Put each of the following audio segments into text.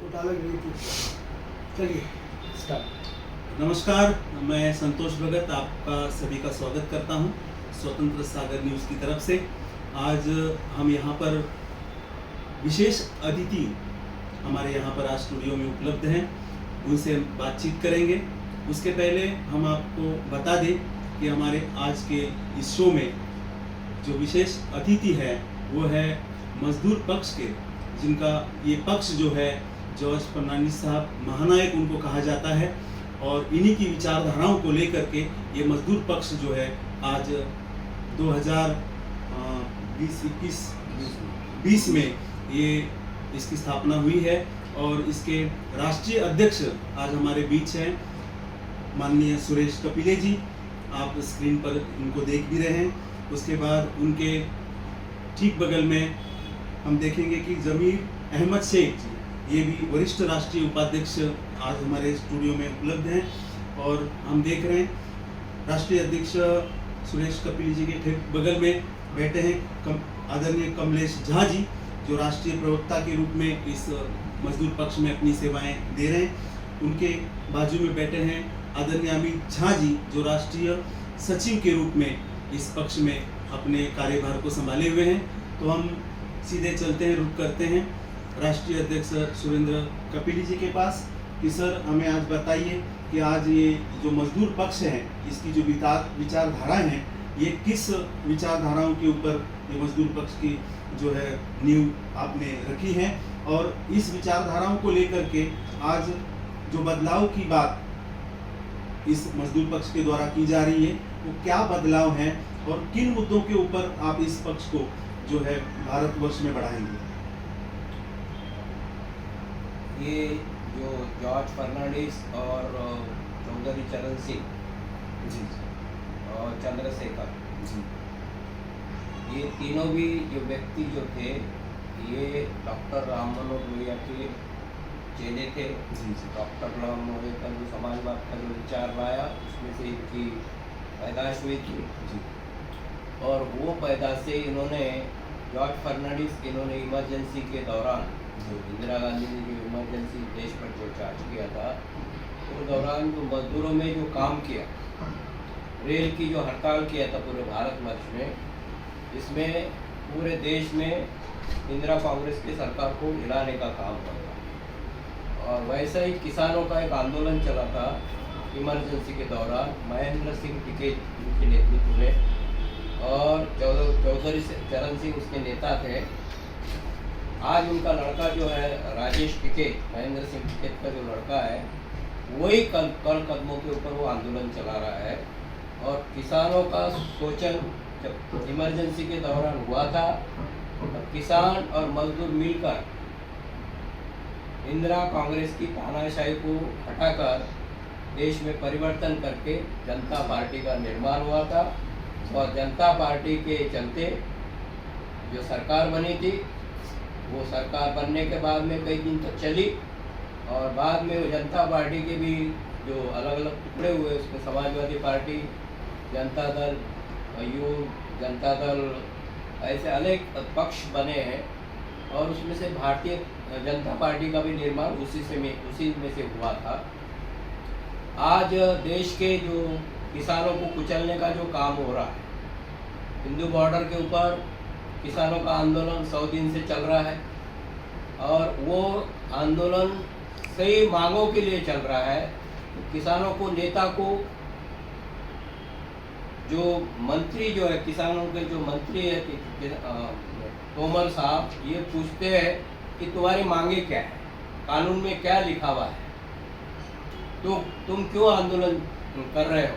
घोटाला की नीति। चलिए स्टार्ट। नमस्कार, मैं संतोष भगत आपका सभी का स्वागत करता हूं स्वतंत्र सागर न्यूज़ की तरफ से। आज हम यहां पर विशेष अतिथि हमारे यहां पर आज स्टूडियो में उपलब्ध हैं, उनसे बातचीत करेंगे। उसके पहले हम आपको बता दें कि हमारे आज के इस शो में जो विशेष अतिथि है वो है मजदूर पक्ष के, जिनका ये पक्ष जो है जॉर्ज फर्नांडिस साहब महानायक उनको कहा जाता है, और इन्हीं की विचारधाराओं को लेकर के ये मजदूर पक्ष जो है आज 2020 में ये इसकी स्थापना हुई है। और इसके राष्ट्रीय अध्यक्ष आज हमारे बीच हैं माननीय सुरेश कपिले जी। आप स्क्रीन पर उनको देख भी रहे हैं। उसके बाद उनके ठीक बगल में हम देखेंगे कि जमीर अहमद शेख जी, ये भी वरिष्ठ राष्ट्रीय उपाध्यक्ष आज हमारे स्टूडियो में उपलब्ध हैं। और हम देख रहे हैं राष्ट्रीय अध्यक्ष सुरेश कपिल जी के ठीक बगल में बैठे हैं आदरणीय कमलेश झा जी, जो राष्ट्रीय प्रवक्ता के रूप में इस मजदूर पक्ष में अपनी सेवाएं दे रहे हैं। उनके बाजू में बैठे हैं आदरणीय अमित झा जी, जो राष्ट्रीय सचिव के रूप में इस पक्ष में अपने कार्यभार को संभाले हुए हैं। तो हम सीधे चलते हैं, रुक करते हैं राष्ट्रीय अध्यक्ष सुरेंद्र कपिली जी के पास कि सर हमें आज बताइए कि आज ये जो मजदूर पक्ष है इसकी जो विचारधाराएं हैं, ये किस विचारधाराओं के ऊपर ये मजदूर पक्ष की जो है नींव आपने रखी है, और इस विचारधाराओं को लेकर के आज जो बदलाव की बात इस मजदूर पक्ष के द्वारा की जा रही है वो क्या बदलाव है, और किन मुद्दों के ऊपर आप इस पक्ष को जो है भारतवर्ष में बढ़ाएंगे। ये जो जॉर्ज फर्नांडिस और चौधरी चरण सिंह जी और चंद्रशेखर जी, ये तीनों भी जो व्यक्ति जो थे ये डॉक्टर राम मनोहर लोहिया के चेले थे। जी जी, डॉक्टर राम मनोहर का जो समाजवाद का जो विचार लाया उसमें से इनकी पैदाइश हुई थी। जी और वो पैदाइश से इन्होंने जॉर्ज फर्नांडिस इन्होंने इमरजेंसी के दौरान जो इंदिरा गांधी ने जो इमरजेंसी देश पर जो चार्ज किया था उस दौरान जो मजदूरों में जो काम किया, रेल की जो हड़ताल किया था पूरे भारतवर्ष में, इसमें पूरे देश में इंदिरा कांग्रेस की सरकार को हिलाने का काम किया। और वैसे ही किसानों का एक आंदोलन चला था इमरजेंसी के दौरान, महेंद्र सिंह टिकैत के नेतृत्व में, और चौधरी चरण सिंह उसके नेता थे। आज उनका लड़का जो है राजेश टिकैत, महेंद्र सिंह टिकैत का जो लड़का है, वही कल कदमों के ऊपर वो आंदोलन चला रहा है। और किसानों का शोषण जब इमरजेंसी के दौरान हुआ था, तो किसान और मजदूर मिलकर इंदिरा कांग्रेस की तानाशाही को हटाकर देश में परिवर्तन करके जनता पार्टी का निर्माण हुआ था। और जनता पार्टी के चलते जो सरकार बनी थी, वो सरकार बनने के बाद में कई दिन तक चली, और बाद में वो जनता पार्टी के भी जो अलग अलग टुकड़े हुए, उसमें समाजवादी पार्टी, जनता दल, मयूर जनता दल, ऐसे अनेक पक्ष बने हैं। और उसमें से भारतीय जनता पार्टी का भी निर्माण उसी में से हुआ था। आज देश के जो किसानों को कुचलने का जो काम हो रहा है, हिंदू बॉर्डर के ऊपर किसानों का आंदोलन 100 दिन से चल रहा है, और वो आंदोलन सही मांगों के लिए चल रहा है। किसानों को, नेता को, जो मंत्री जो है किसानों के जो मंत्री है तोमर साहब, ये पूछते हैं कि तुम्हारी मांगे क्या है, कानून में क्या लिखा हुआ है, तो तुम क्यों आंदोलन कर रहे हो।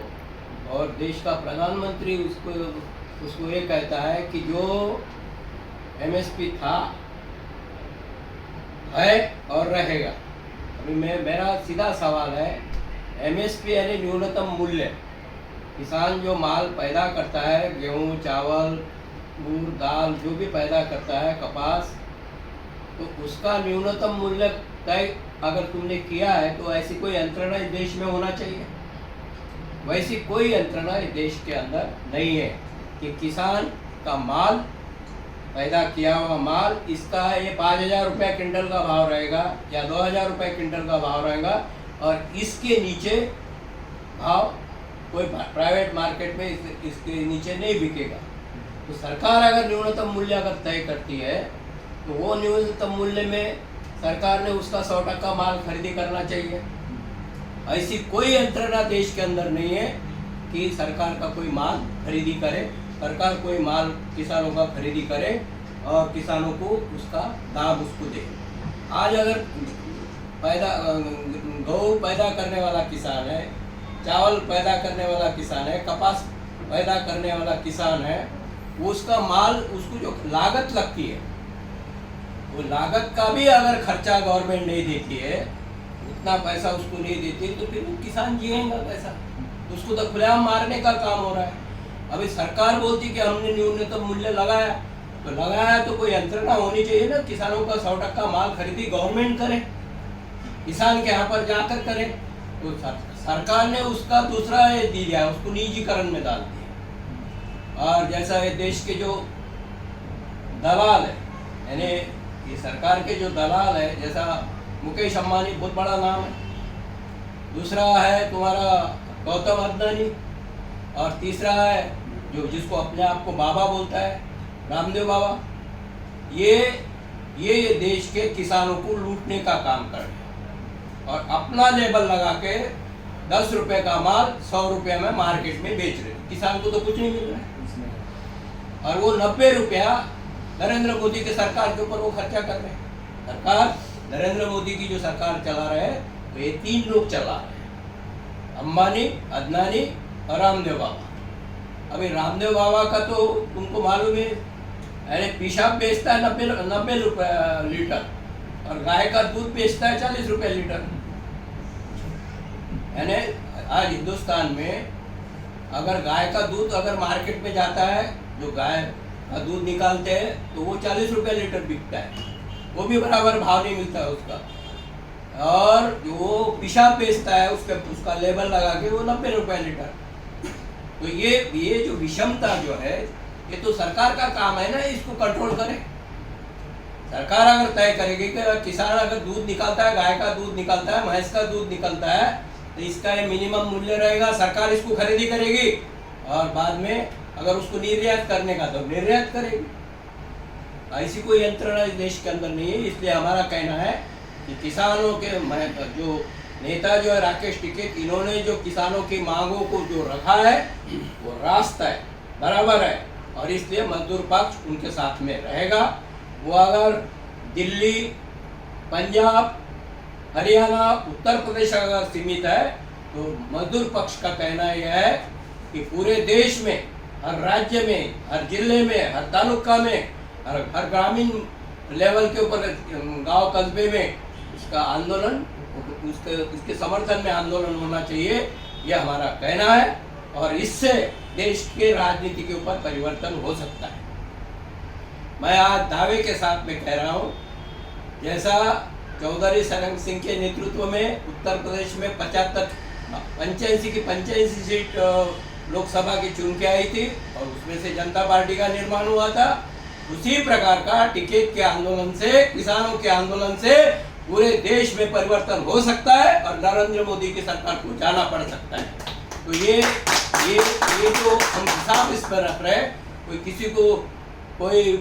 और देश का प्रधानमंत्री उसको ये कहता है कि जो एमएसपी था, है और रहेगा। अभी मेरा सीधा सवाल है, एमएसपी यानी न्यूनतम मूल्य, किसान जो माल पैदा करता है, गेहूँ, चावल, गुड़, दाल, जो भी पैदा करता है, कपास, तो उसका न्यूनतम मूल्य तय अगर तुमने किया है तो ऐसी कोई यंत्रणा इस देश में होना चाहिए। वैसी कोई यंत्रणा इस देश के अंदर नहीं है कि किसान का माल पैदा किया हुआ माल, इसका ये 5,000 रुपये क्विंटल का भाव रहेगा या 2,000 रुपये क्विंटल का भाव रहेगा, और इसके नीचे भाव कोई प्राइवेट मार्केट में इसके नीचे नहीं बिकेगा। तो सरकार अगर न्यूनतम मूल्य अगर तय करती है तो वो न्यूनतम मूल्य में सरकार ने उसका 100% माल खरीदी करना चाहिए। ऐसी कोई यंत्रणा देश के अंदर नहीं है कि सरकार का कोई माल खरीदी करे, सरकार कोई माल किसानों का खरीदी करे और किसानों को उसका दाम उसको दे। आज अगर गेहूँ पैदा करने वाला किसान है, चावल पैदा करने वाला किसान है, कपास पैदा करने वाला किसान है, वो उसका माल, उसको जो लागत लगती है, वो लागत का भी अगर खर्चा गवर्नमेंट नहीं देती है, उतना पैसा उसको नहीं देती, तो फिर वो किसान जिएगा कैसा? उसको तो खुलेआम मारने का काम हो रहा है। अभी सरकार बोलती कि हमने न्यूनतम मूल्य लगाया, तो लगाया तो कोई यंत्रणा होनी चाहिए ना, किसानों का 100% माल खरीदी गवर्नमेंट करे, किसान के यहाँ पर जाकर करे। तो सरकार ने उसका दूसरा ये दी दिया, उसको निजीकरण में डाल दिया। और जैसा ये देश के जो दलाल है, यानी ये सरकार के जो दलाल है, जैसा मुकेश अंबानी बहुत बड़ा नाम है, दूसरा है तुम्हारा गौतम अदानी, और तीसरा है जो जिसको अपने आप को बाबा बोलता है, रामदेव बाबा। ये देश के किसानों को लूटने का काम कर रहे हैं और अपना लेबल लगा के 10 रुपए का माल 100 रुपये में मार्केट में बेच रहे हैं। किसान को तो कुछ नहीं मिल रहा है, और वो 90 रुपया नरेंद्र मोदी के सरकार के ऊपर वो खर्चा कर रहे हैं। सरकार नरेंद्र मोदी की जो सरकार चला रहे हैं, तो ये 3 लोग चला रहे हैं, अंबानी, अदनानी और रामदेव बाबा। अभी रामदेव बाबा का तो तुमको मालूम है, अरे पेशाब बेचता है 90 रुपये लीटर, और गाय का दूध बेचता है 40 रुपये लीटर। यानी आज हिंदुस्तान में अगर गाय का दूध अगर मार्केट में जाता है, जो गाय का दूध निकालते हैं, तो वो 40 रुपये लीटर बिकता है, वो भी बराबर भाव नहीं मिलता है उसका। और जो पेशाब बेचता है, उसका लेबल लगा के वो 90 रुपये लीटर। तो ये जो विषमता जो है, ये तो सरकार का काम है ना, इसको कंट्रोल करे। सरकार अगर तय करेगी कि किसान अगर दूध निकालता है, गाय का दूध निकालता है, भैंस का दूध निकलता है, तो इसका ये मिनिमम मूल्य रहेगा, सरकार इसको खरीदी करेगी, और बाद में अगर उसको निर्यात करने का तो निर्यात करेगी। ऐसी कोई यंत्रणा इस देश के अंदर नहीं है। इसलिए हमारा कहना है कि किसानों के जो नेता जो है राकेश टिकैत, इन्होंने जो किसानों की मांगों को जो रखा है, वो रास्ता है, बराबर है, और इसलिए मजदूर पक्ष उनके साथ में रहेगा। वो अगर दिल्ली, पंजाब, हरियाणा, उत्तर प्रदेश अगर सीमित है, तो मजदूर पक्ष का कहना यह है कि पूरे देश में, हर राज्य में, हर जिले में, हर तालुका में, हर ग्रामीण लेवल के ऊपर, गांव कस्बे में इसका आंदोलन, इसके समर्थन में आंदोलन होना चाहिए, यह हमारा कहना है। और इससे देश के राजनीति के ऊपर परिवर्तन हो सकता है। मैं आज दावे के साथ में कह रहा हूँ, जैसा चौधरी सरंग सिंह के नेतृत्व में उत्तर प्रदेश में 85 की 85 सीट लोकसभा की चुन के आई थी, और उसमें से जनता पार्टी का निर्माण हुआ था, उसी प्रकार का टिकैत के आंदोलन से, किसानों के आंदोलन से पूरे देश में परिवर्तन हो सकता है, और नरेंद्र मोदी की सरकार को जाना पड़ सकता है। तो ये जो हम हिसाब इस पर रख रहे हैं, कोई किसी को कोई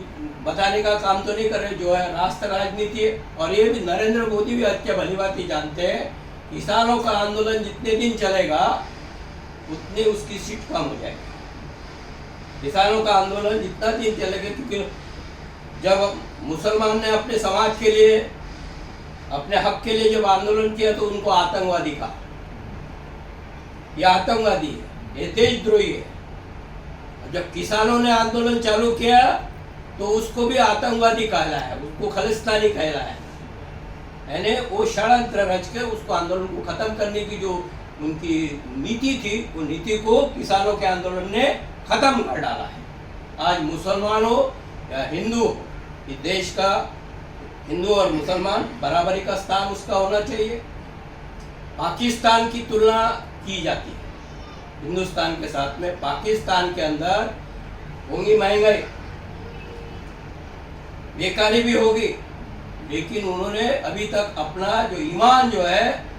बताने का काम तो नहीं कर रहे, जो है राष्ट्र राजनीति है। और ये भी नरेंद्र मोदी भी अच्छे भली बात जानते हैं, किसानों का आंदोलन जितने दिन चलेगा उतनी उसकी सीट कम हो जाएगी। किसानों का आंदोलन जितना दिन चलेगा, क्योंकि जब मुसलमान ने अपने समाज के लिए, अपने हक के लिए जब आंदोलन किया, तो उनको आतंकवादी कहा। यह आतंकवादी है, ये देशद्रोही है। जब किसानों ने आंदोलन चालू किया, तो उसको भी आतंकवादी कहलाया, उसको खालिस्तानी कहलाया। यानी वो षड्यंत्र रच के उसको आंदोलन को खत्म करने की जो उनकी नीति थी, वो नीति को किसानों के आंदोलन ने खत्म कर डाला है। आज मुसलमान हो या हिंदू हो, इस देश का हिंदू और मुसलमान बराबरी का स्थान उसका होना चाहिए। पाकिस्तान की तुलना की जाती है हिंदुस्तान के साथ में। पाकिस्तान के अंदर होंगी महंगाई, बेकारी भी होगी, लेकिन उन्होंने अभी तक अपना जो ईमान जो है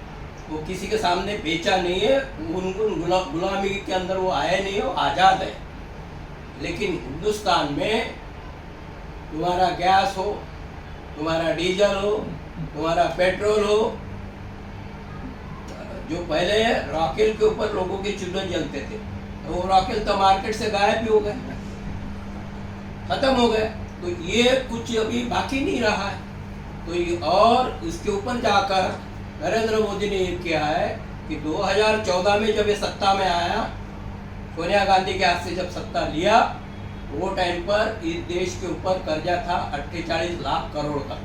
वो किसी के सामने बेचा नहीं है। उनको गुलामी के अंदर वो आए नहीं हो, आज़ाद है। लेकिन हिंदुस्तान में तुम्हारा गैस हो, तुम्हारा डीजल हो, तुम्हारा पेट्रोल हो, जो पहले रॉकेल के ऊपर लोगों के चूल्हे जलते थे, तो वो रॉकेल तो मार्केट से गायब भी हो गए, खत्म हो गए। तो ये कुछ अभी बाकी नहीं रहा है। तो ये और इसके ऊपर जाकर नरेंद्र मोदी ने ये किया है कि 2014 में जब ये सत्ता में आया, सोनिया गांधी के हाथ से जब सत्ता लिया, तो वो टाइम पर इस देश के ऊपर कर्जा था 48 लाख करोड़ का।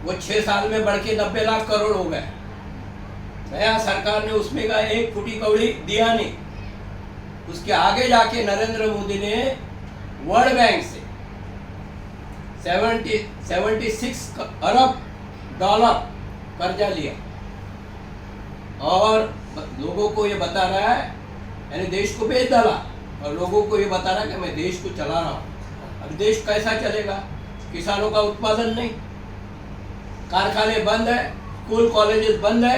वो 6 साल में बढ़ के 90 लाख करोड़ हो गए। नया सरकार ने उसमें का एक फुटी कौड़ी दिया नहीं। उसके आगे जाके नरेंद्र मोदी ने वर्ल्ड बैंक से 76 अरब डॉलर कर्जा लिया और लोगों को ये बता रहा है, यानी देश को बेच डाला और लोगों को ये बता रहा है कि मैं देश को चला रहा हूँ। अब देश कैसा चलेगा? किसानों का उत्पादन नहीं, कारखाने बंद है, स्कूल कॉलेजेस बंद है,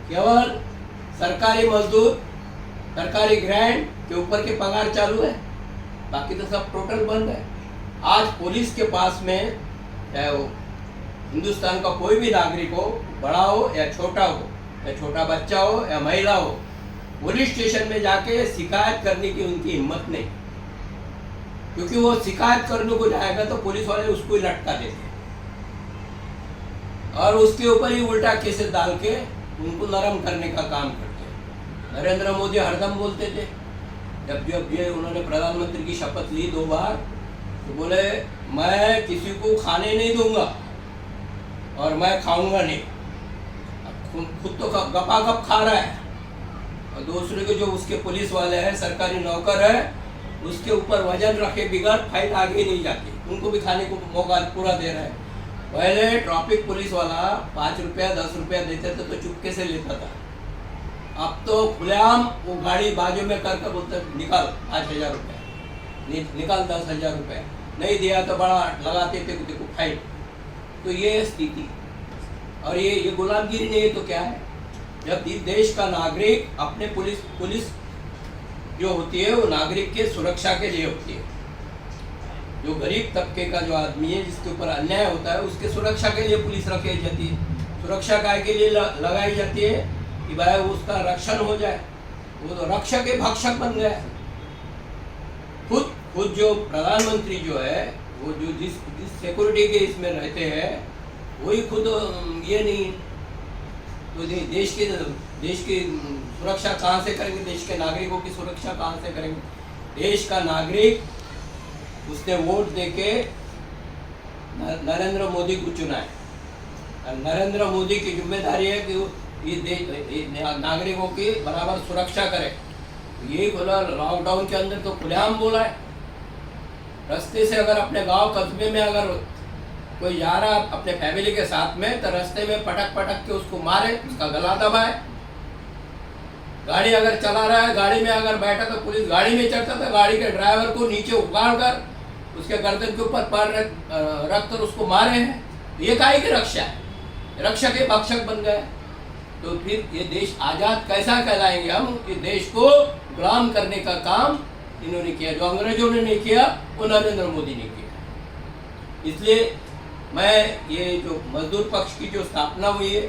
केवल सरकारी मजदूर, सरकारी ग्रांट के ऊपर के पगार चालू है, बाकी तो सब टोटल बंद है। आज पुलिस के पास में, चाहे वो हिंदुस्तान का कोई भी नागरिक हो, बड़ा हो या छोटा बच्चा हो या महिला हो, पुलिस स्टेशन में जाके शिकायत करने की उनकी हिम्मत नहीं, क्योंकि वो शिकायत करने को जाएगा तो पुलिस वाले उसको ही लटका देते और उसके ऊपर ही उल्टा केसेस डाल के उनको नरम करने का काम करते हैं। नरेंद्र मोदी हरदम बोलते थे, जब ये उन्होंने प्रधानमंत्री की शपथ ली 2 बार, तो बोले मैं किसी को खाने नहीं दूंगा और मैं खाऊंगा नहीं। खुद तो गपागप खा रहा है और दूसरे के जो उसके पुलिस वाले हैं, सरकारी नौकर है, उसके ऊपर वजन रखे बिगड़ फाइट आगे नहीं जाती, उनको भी खाने को मौका पूरा दे रहा है। पहले ट्रैफिक पुलिस वाला 5 रुपया 10 रुपया देते थे तो चुपके से लेता था, अब तो खुलेआम वो गाड़ी बाजू में करके बोलते निकाल 5,000 रुपये, निकाल 10,000 रुपये, नहीं दिया तो बड़ा लगाते थे देखो फाइट। तो ये स्थिति और ये गुलामगिरी नहीं है तो क्या है? जब देश का नागरिक अपने पुलिस जो होती है वो नागरिक के सुरक्षा के लिए होती है। जो गरीब तबके का जो आदमी है जिसके ऊपर अन्याय होता है उसके सुरक्षा के लिए पुलिस रखी जाती है। सुरक्षा काय के लिए लगाई जाती है कि भाई उसका रक्षण हो जाए। वो तो रक्षक के भक्षक बन गया। खुद जो प्रधानमंत्री जो है वो जो जिस सिक्योरिटी के इसमें रहते हैं वही खुद ये नहीं, तो देश की सुरक्षा कहाँ से करेंगे? देश के नागरिकों की सुरक्षा कहाँ से करेंगे? देश का नागरिक उसने वोट देके नरेंद्र मोदी को चुना है और नरेंद्र मोदी की जिम्मेदारी है कि ये नागरिकों की बराबर सुरक्षा करे। यही बोला लॉकडाउन के अंदर, तो खुलेआम बोला है। रास्ते से अगर अपने गांव कस्बे में अगर कोई जा रहा अपने फैमिली के साथ में, तो रास्ते में पटक के उसको मारे, उसका गला दबाए। गाड़ी अगर चला रहा है, गाड़ी में अगर बैठा तो पुलिस गाड़ी में चढ़ता था, गाड़ी के ड्राइवर को नीचे उखाड़ कर उसके गर्दन के ऊपर पैर रख कर उसको मारे हैं। ये काहे की रक्षा है? रक्षक के भक्षक बन गए। तो फिर ये देश आज़ाद कैसा कहलाएंगे हम? कि देश को गुलाम करने का काम इन्होंने किया। जो अंग्रेजों ने नहीं किया वो नरेंद्र मोदी ने किया। इसलिए मैं ये जो मजदूर पक्ष की जो स्थापना हुई है,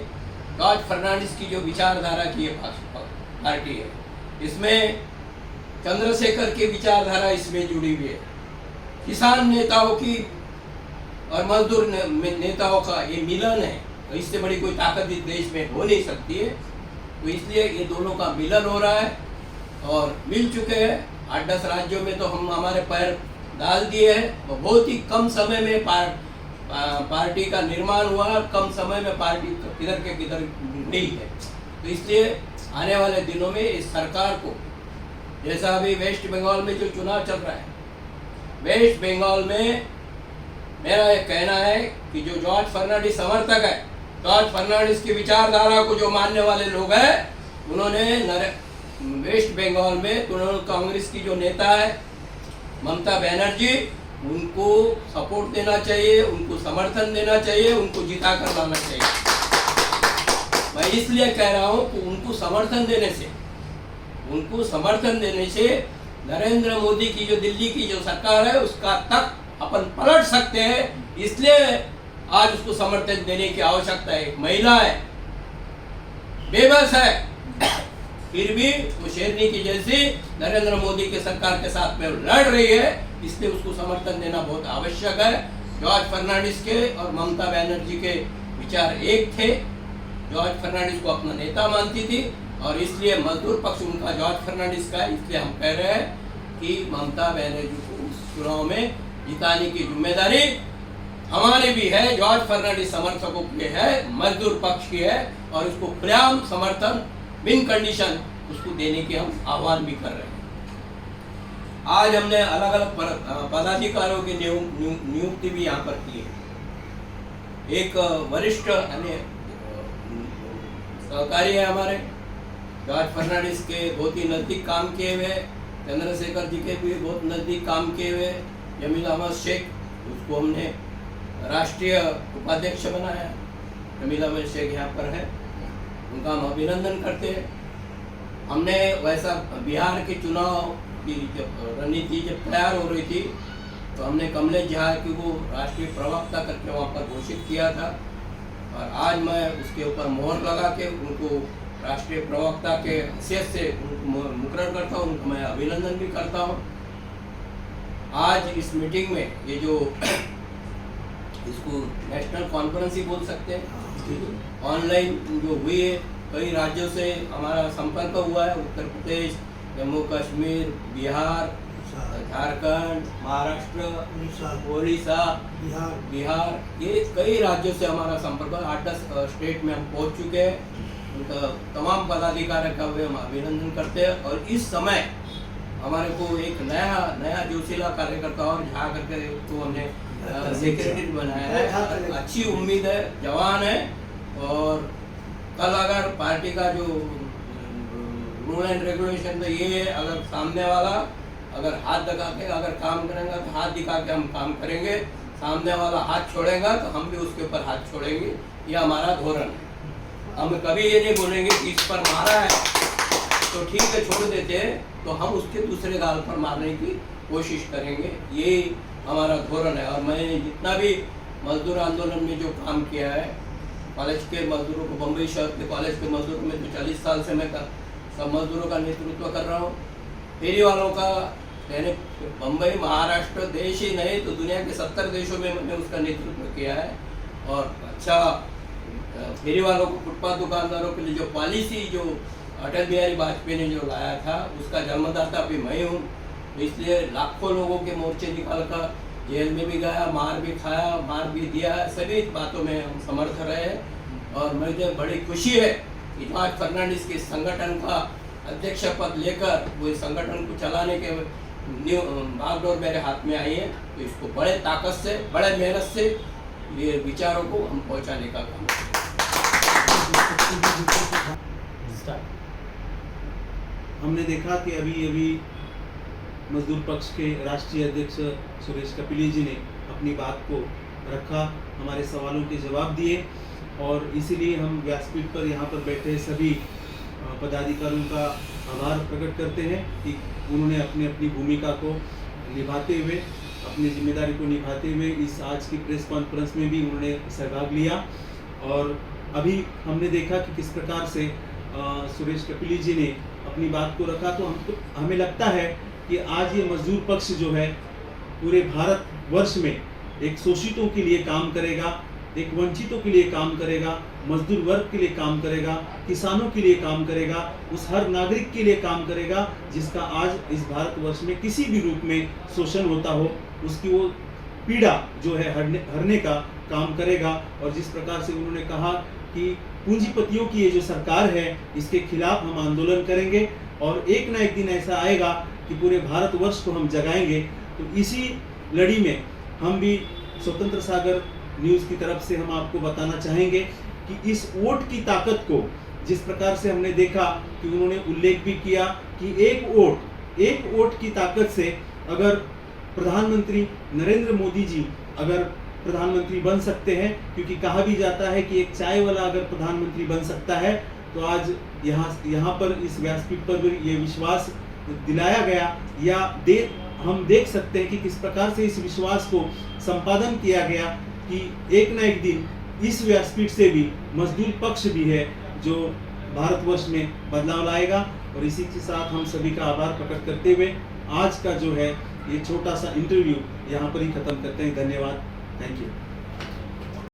जॉर्ज फर्नांडिस की जो विचारधारा की पार्टी है, इसमें चंद्रशेखर की विचारधारा इसमें जुड़ी हुई है। किसान नेताओं की और मजदूर नेताओं का ये मिलन है, तो इससे बड़ी कोई ताकत इस देश में हो नहीं सकती है। तो इसलिए ये दोनों का मिलन हो रहा है और मिल चुके हैं। 8-10 राज्यों में तो हम हमारे पैर डाल दिए हैं। तो बहुत ही कम समय में पार्टी का निर्माण हुआ, कम समय में पार्टी किधर के किधर नहीं है। तो इसलिए आने वाले दिनों में इस सरकार को, जैसा अभी वेस्ट बंगाल में जो चुनाव चल रहा है, वेस्ट बंगाल में मेरा ये कहना है कि जो जॉर्ज फर्नांडिस समर्थक है, जॉर्ज फर्नांडिस की विचारधारा को जो मानने वाले लोग हैं, उन्होंने वेस्ट बंगाल में तृणमूल कांग्रेस की जो नेता है ममता बनर्जी, उनको सपोर्ट देना चाहिए, उनको समर्थन देना चाहिए, उनको जिता कर लाना चाहिए। मैं इसलिए कह रहा हूँ कि उनको समर्थन देने से नरेंद्र मोदी की जो दिल्ली की जो सरकार है उसका तक अपन पलट सकते हैं। इसलिए आज उसको समर्थन देने की आवश्यकता है। एक महिला है, बेबस है, फिर भी वो शेरनी की जैसी नरेंद्र मोदी के सरकार के साथ में लड़ रही है, इसलिए उसको समर्थन देना बहुत आवश्यक है। जॉर्ज फर्नांडिस के और ममता बनर्जी के विचार एक थे। जॉर्ज फर्नांडिस को अपना नेता मानती थी और इसलिए मजदूर पक्ष उनका जॉर्ज फर्नांडिस का है। इसलिए हम कह रहे हैं कि ममता बनर्जी को उस चुनाव में जिताने की जिम्मेदारी हमारी भी है, जॉर्ज फर्नांडिस समर्थकों की है, मजदूर पक्ष की है और उसको पर्याप्त समर्थन बिन कंडीशन उसको देने के हम आह्वान भी कर रहे हैं। आज हमने अलग अलग पदाधिकारियों की नियुक्ति भी यहाँ पर की है। एक वरिष्ठ सहकारी है हमारे, जॉर्ज फर्नांडिस के बहुत ही नज़दीक काम किए हुए, चंद्रशेखर जी के भी बहुत नज़दीक काम किए हुए जमील अहमद शेख, उसको हमने राष्ट्रीय उपाध्यक्ष बनाया। जमील अहमद शेख यहाँ पर है, उनका हम अभिनंदन करते हैं। हमने वैसा बिहार के चुनाव की जब रणनीति जब तैयार हो रही थी तो हमने कमलेश झा को राष्ट्रीय प्रवक्ता करके वहाँ पर घोषित किया था और आज मैं उसके ऊपर मोहर लगा के उनको राष्ट्रीय प्रवक्ता के हैसियत से उनको मुकर्रर करता हूँ, उनको मैं अभिनंदन भी करता हूँ। आज इस मीटिंग में ये जो इसको नेशनल कॉन्फ्रेंस ही बोल सकते हैं, ऑनलाइन जो हुई है, कई राज्यों से हमारा संपर्क हुआ है। उत्तर प्रदेश, जम्मू कश्मीर, बिहार, झारखंड, महाराष्ट्र, उड़ीसा, बिहार, ये कई राज्यों से हमारा संपर्क है। 8-10 स्टेट में हम पहुंच चुके हैं। उनका तमाम पदाधिकारियों का भी हम अभिनंदन करते हैं और इस समय हमारे को एक नया जोशीला कार्यकर्ता और झा करके तो हमने सेक्रेटरी बनाया है। अच्छी उम्मीद है, जवान है और कल अगर पार्टी का जो रूल एंड रेगुलेशन तो ये है, अगर सामने वाला अगर हाथ दिखा के अगर काम करेंगे तो हाथ दिखा के हम काम करेंगे, सामने वाला हाथ छोड़ेगा तो हम भी उसके ऊपर हाथ छोड़ेंगे। ये हमारा धोरण है। हम कभी ये नहीं बोलेंगे कि इस पर मारा है तो ठीक है छोड़ देते हैं, तो हम उसके दूसरे गाल पर मारने की कोशिश करेंगे। ये हमारा धोरण है। और मैंने जितना भी मजदूर आंदोलन में जो काम किया है, कॉलेज के मजदूरों को, बम्बई शहर के कॉलेज के मजदूरों में तो 40 साल से मैं सब मजदूरों का नेतृत्व कर रहा हूँ। फेरी वालों का मैंने बम्बई, महाराष्ट्र, देश ही नहीं तो दुनिया के 70 देशों में मैंने उसका नेतृत्व किया है। और अच्छा फेरी वालों को, फुटपाथ दुकानदारों के लिए जो पॉलिसी जो अटल बिहारी वाजपेयी ने जो लाया था उसका जन्मदाता भी मैं हूँ। इसलिए लाखों लोगों के मोर्चे निकाल कर जेल में भी गया, मार भी खाया, मार भी दिया, सभी बातों में हम समर्थ रहे। और मुझे बड़ी खुशी है कि जॉर्ज फर्नांडिस के संगठन का अध्यक्ष पद लेकर वो इस संगठन को चलाने के बागडोर मेरे हाथ में आई है। तो इसको बड़े ताकत से, बड़े मेहनत से ये विचारों को हम पहुंचाने का काम करें। हमने देखा कि अभी मजदूर पक्ष के राष्ट्रीय अध्यक्ष सुरेश कपिले जी ने अपनी बात को रखा, हमारे सवालों के जवाब दिए और इसीलिए हम व्यासपीठ पर यहाँ पर बैठे सभी पदाधिकारियों का आभार प्रकट करते हैं कि उन्होंने अपनी भूमिका को निभाते हुए, अपनी जिम्मेदारी को निभाते हुए इस आज की प्रेस कॉन्फ्रेंस में भी उन्होंने सहभाग लिया। और अभी हमने देखा कि किस प्रकार से सुरेश कपिले जी ने अपनी बात को रखा। तो हमें लगता है कि आज ये मजदूर पक्ष जो है पूरे भारत वर्ष में एक शोषितों के लिए काम करेगा, एक वंचितों के लिए काम करेगा, मजदूर वर्ग के लिए काम करेगा, किसानों के लिए काम करेगा, उस हर नागरिक के लिए काम करेगा जिसका आज इस भारतवर्ष में किसी भी रूप में शोषण होता हो, उसकी वो पीड़ा जो है हरने का काम करेगा। और जिस प्रकार से उन्होंने कहा कि पूंजीपतियों की ये जो सरकार है इसके खिलाफ हम आंदोलन करेंगे और एक ना एक दिन ऐसा आएगा कि पूरे भारतवर्ष को हम जगाएंगे। तो इसी लड़ी में हम भी स्वतंत्र सागर न्यूज़ की तरफ से हम आपको बताना चाहेंगे कि इस वोट की ताकत को, जिस प्रकार से हमने देखा कि उन्होंने उल्लेख भी किया कि एक वोट की ताकत से अगर प्रधानमंत्री नरेंद्र मोदी जी अगर प्रधानमंत्री बन सकते हैं, क्योंकि कहा भी जाता है कि एक चाय वाला अगर प्रधानमंत्री बन सकता है, तो आज यहाँ पर इस व्यासपीठ पर भी ये विश्वास दिलाया गया, या हम देख सकते हैं कि किस प्रकार से इस विश्वास को संपादन किया गया कि एक न एक दिन इस व्यासपीठ से भी मजदूर पक्ष भी है जो भारतवर्ष में बदलाव लाएगा। और इसी के साथ हम सभी का आभार प्रकट करते हुए आज का जो है ये छोटा सा इंटरव्यू यहाँ पर ही खत्म करते हैं। धन्यवाद। Thank you.